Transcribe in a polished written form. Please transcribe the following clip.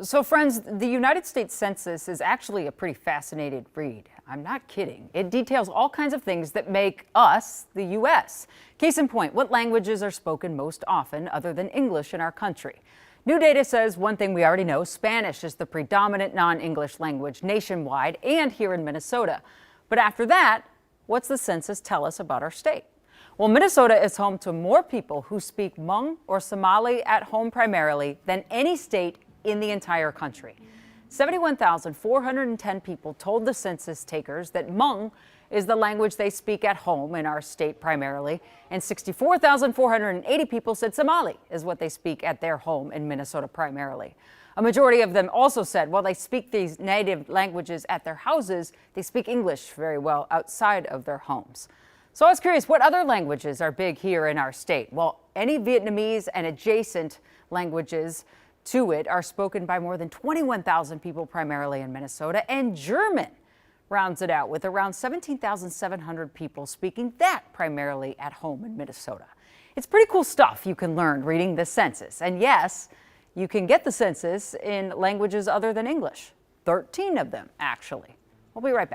So friends, the United States Census is actually a pretty fascinating read. I'm not kidding. It details all kinds of things that make us the U.S. Case in point, what languages are spoken most often other than English in our country? New data says one thing we already know: Spanish is the predominant non-English language nationwide and here in Minnesota. But after that, what's the census tell us about our state? Well, Minnesota is home to more people who speak Hmong or Somali at home primarily than any state in the entire country. 71,410 people told the census takers that Hmong is the language they speak at home in our state primarily, and 64,480 people said Somali is what they speak at their home in Minnesota primarily. A majority of them also said while they speak these native languages at their houses, they speak English very well outside of their homes. So I was curious, what other languages are big here in our state? Well, any Vietnamese and adjacent languages to it are spoken by more than 21,000 people primarily in Minnesota, and German rounds it out with around 17,700 people speaking that primarily at home in Minnesota. It's pretty cool stuff you can learn reading the census. And yes, you can get the census in languages other than English. 13 of them, actually. We'll be right back.